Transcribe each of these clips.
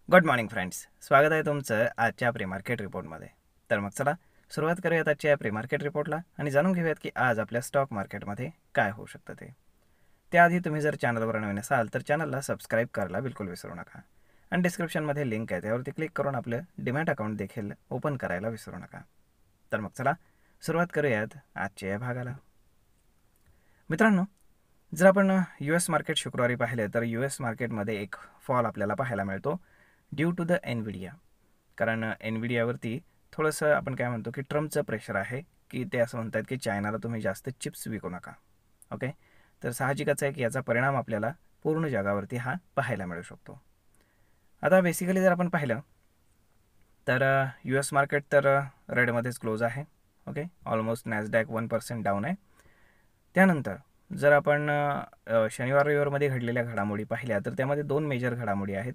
Good morning friends, स्वागत आहे तुमचं आजच्या प्री मार्केट रिपोर्टमध्ये. तर मग चला सुरुवात करूयात आजच्या प्री मार्केट रिपोर्टला आणि जाणून घेऊयात की आज आपल्या स्टॉक मार्केटमध्ये काय होऊ शकतं ते. त्याआधी तुम्ही जर चॅनलवर नवीन असाल तर चॅनलला सबस्क्राईब करायला बिलकुल विसरू नका आणि डिस्क्रिप्शनमध्ये लिंक आहे त्यावरती क्लिक करून आपलं डिमॅट अकाउंट देखील ओपन करायला विसरू नका. तर मग चला सुरुवात करूयात आजच्या या भागाला. मित्रांनो, जर आपण US मार्केट शुक्रवारी पाहिले तर US मार्केटमध्ये एक फॉल आपल्याला पाहायला मिळतो ड्यू टू द एनविडिया. कारण एनविडियावरती थोडंसं आपण काय म्हणतो की ट्रम्पचं प्रेशर आहे की ते असं म्हणतात की चायनाला तुम्ही जास्त चिप्स विकू नका. ओके, तर साहजिकच आहे की याचा परिणाम आपल्याला पूर्ण जगावरती हा पाहायला मिळू शकतो. आता बेसिकली जर आपण पाहिलं तर US मार्केट तर रेडमध्येच क्लोज आहे. ओके, ऑलमोस्ट नॅसडॅक 1% डाऊन आहे. त्यानंतर जर आपण शनिवार रविवारमध्ये घडलेल्या घडामोडी पाहिल्या तर त्यामध्ये दोन मेजर घडामोडी आहेत.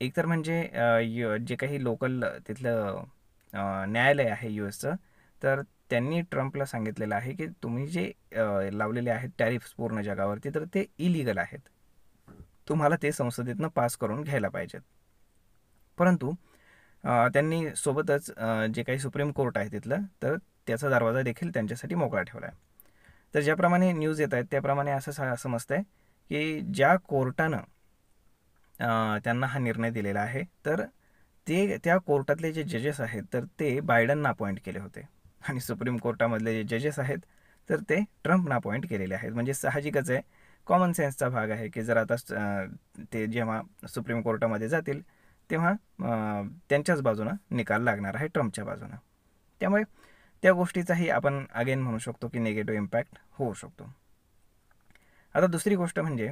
एक तर म्हणजे जे काही लोकल तिथलं न्यायालय आहे USचं, तर त्यांनी ट्रम्पला सांगितलेलं आहे की तुम्ही जे लावलेले आहेत टॅरिफ्स पूर्ण जगावरती तर ते इलिगल आहेत, तुम्हाला ते संसदेतनं पास करून घ्यायला पाहिजेत. परंतु त्यांनी सोबतच जे काही सुप्रीम कोर्ट आहे तिथलं तर त्याचा दरवाजा देखील त्यांच्यासाठी मोकळा ठेवला आहे. तर ज्याप्रमाणे न्यूज येत आहेत त्याप्रमाणे असं समजतं आहे की ज्या कोर्टानं त्यांना हा निर्णय दिलेला आहे तर त्या कोर्टातले जे जजेस आहेत तर ते बायडनना अपॉइंट केले होते आणि सुप्रीम कोर्टामधले जे जजेस आहेत तर ते ट्रम्पना अपॉइंट केलेले आहेत. म्हणजे साहजिकच आहे, कॉमन सेन्सचा भाग आहे की जर आता ते जेव्हा सुप्रीम कोर्टामध्ये जातील तेव्हा त्यांच्याच बाजूनं निकाल लागणार आहे, ट्रम्पच्या बाजूनं. त्यामुळे त्या गोष्टीचाही आपण अगेन म्हणू शकतो की निगेटिव्ह इम्पॅक्ट होऊ शकतो. आता दुसरी गोष्ट म्हणजे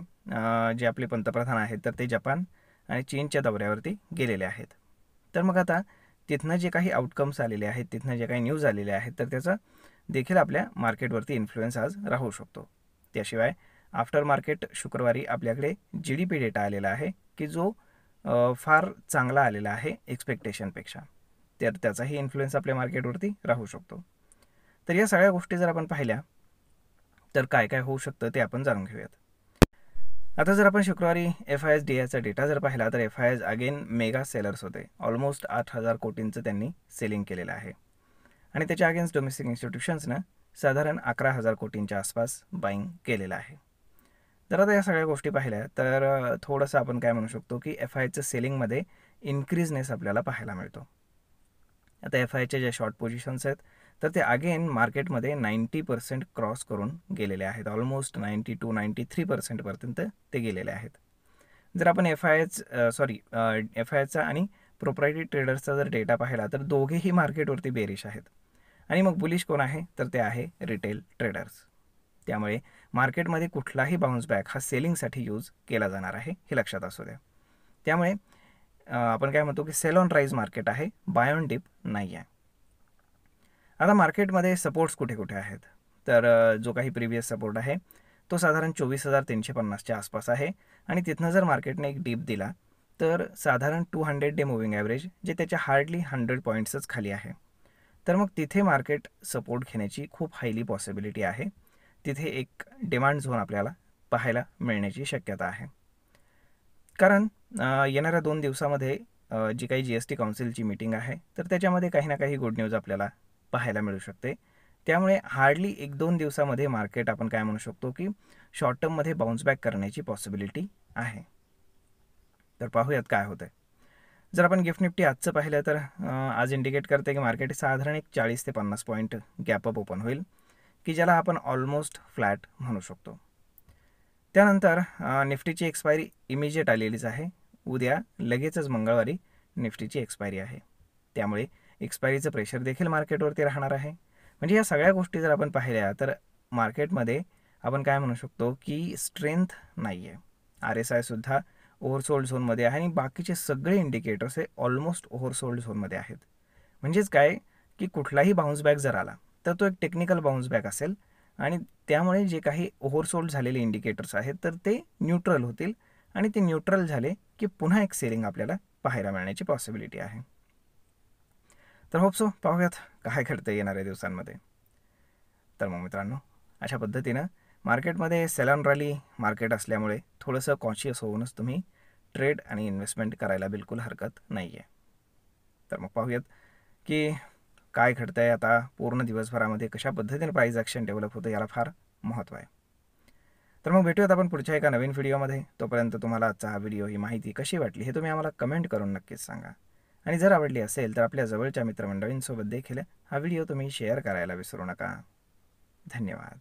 जे आपले पंतप्रधान आहेत तर ते जपान आणि चीनच्या दौऱ्यावरती गेलेले आहेत. तर मग आता तिथनं जे काही आउटकम्स आलेले आहेत, तिथनं जे काही न्यूज आलेले आहेत तर त्याचा देखील आपल्या मार्केटवरती इन्फ्लुएन्स आज राहू शकतो. त्याशिवाय आफ्टर मार्केट शुक्रवारी आपल्याकडे GDP डेटा आलेला आहे की जो फार चांगला आलेला आहे एक्सपेक्टेशनपेक्षा, तर त्याचाही इन्फ्लुएन्स आपल्या मार्केटवरती राहू शकतो. तर या सगळ्या गोष्टी जर आपण पाहिल्या तर काय काय होऊ शकतं ते आपण जाणून घेऊयात. आता जर आपण शुक्रवारी FIS-DIचा डेटा जर पाहिला तर FIS अगेन मेगा सेलर्स होते. ऑलमोस्ट 8,000 कोटींचं त्यांनी सेलिंग केलेलं आहे आणि त्याच्या अगेन्स्ट डोमेस्टिक इन्स्टिट्यूशन्सनं साधारण 11,000 कोटींच्या आसपास बाईंग केलेलं आहे. तर आता या सगळ्या गोष्टी पाहिल्या तर थोडंसं आपण काय म्हणू शकतो की FIचं सेलिंगमध्ये इन्क्रीजनेस आपल्याला पाहायला मिळतो. आता FIचे जे शॉर्ट पोझिशन्स आहेत तर ते अगेन मार्केटमध्ये 90% क्रॉस करून गेलेले आहेत. ऑलमोस्ट 92-93% ते गेलेले आहेत. जर आपण FIचा आणि प्रोप्रायटरी ट्रेडर्सचा जर डेटा पाहिला तर दोघेही मार्केटवरती बेरिश आहेत आणि मग बुलिश कोण आहे तर ते आहे रिटेल ट्रेडर्स. त्यामुळे मार्केटमध्ये कुठलाही बाउन्स बॅक हा सेलिंगसाठी यूज केला जाणार आहे, हे लक्षात असू द्या. त्यामुळे आपण काय म्हणतो की सेल ऑन राईज मार्केट आहे, बाय ऑन डिप नाही आहे. आता मार्केटमध्ये सपोर्ट्स कुठे कुठे आहेत तर जो काही प्रिव्हियस सपोर्ट आहे तो साधारण 24,350च्या आसपास आहे आणि तिथनं जर मार्केटने एक डीप दिला तर साधारण 200 डे मूव्हिंग ॲव्हरेज जे त्याच्या हार्डली 100 पॉईंट्सच खाली आहे. तर मग तिथे मार्केट सपोर्ट घेण्याची खूप हायली पॉसिबिलिटी आहे. तिथे एक डिमांड झोन आपल्याला पाहायला मिळण्याची शक्यता आहे. कारण येणाऱ्या 2 दिवसामध्ये जी काही GST काउन्सिलची मीटिंग आहे तर त्याच्यामध्ये काही ना काही गुड न्यूज आपल्याला पाहायला मिळू शकते. त्यामुळे हार्डली 1-2 दिवसामध्ये मार्केट आपण काय म्हणू शकतो की शॉर्ट टर्ममध्ये बाउन्स बॅक करण्याची पॉसिबिलिटी आहे. तर पाहूयात काय होतं. जर आपण गिफ्ट निफ्टी आजचं पाहिलं तर आज इंडिकेट करते की मार्केट साधारण एक 40 ते 50 पॉईंट गॅपअप ओपन होईल की ज्याला आपण ऑलमोस्ट फ्लॅट म्हणू शकतो. त्यानंतर निफ्टीची एक्सपायरी इमिजिएट आलेलीच आहे. उद्या लगेचच मंगळवारी निफ्टीची एक्सपायरी आहे. त्यामुळे एक्सपायरीचं प्रेशर देखील मार्केटवरती राहणार आहे. म्हणजे या सगळ्या गोष्टी जर आपण पाहिल्या तर मार्केटमध्ये आपण काय म्हणू शकतो की स्ट्रेंथ नाही आहे. RSIसुद्धा ओव्हरसोल्ड झोनमध्ये आहे आणि बाकीचे सगळे इंडिकेटर्स हे ऑलमोस्ट ओव्हरसोल्ड झोनमध्ये आहेत. म्हणजेच काय की कुठलाही बाउन्स बॅक जर आला तर तो एक टेक्निकल बाउन्स बॅक असेल आणि त्यामुळे जे काही ओव्हरसोल्ड झालेले इंडिकेटर्स आहेत तर ते न्यूट्रल होतील आणि ते न्यूट्रल झाले की पुन्हा एक सेलिंग आपल्याला पाहायला मिळण्याची पॉसिबिलिटी आहे. तर होप्सो पाहूयात काय घडतं येणाऱ्या दिवसांमध्ये. तर मग मित्रांनो, अशा पद्धतीनं मार्केटमध्ये सेल ऑन रॅली मार्केट असल्यामुळे थोडंसं कॉन्शियस होऊनच तुम्ही ट्रेड आणि इन्व्हेस्टमेंट करायला बिलकुल हरकत नाही आहे. तर मग पाहूयात की काय घडतं आहे आता पूर्ण दिवसभरामध्ये, कशा पद्धतीने प्राईस ॲक्शन डेव्हलप होतं याला फार महत्त्व आहे. तर मग भेटूयात आपण पुढच्या एका नवीन व्हिडिओमध्ये. तोपर्यंत तुम्हाला आजचा हा व्हिडिओ, ही माहिती कशी वाटली हे तुम्ही आम्हाला कमेंट करून नक्कीच सांगा. आणि जर आवडली असेल तर आपल्या जवळच्या मित्रमंडळींसोबत देखील हा व्हिडिओ तुम्ही शेअर करायला विसरू नका. धन्यवाद.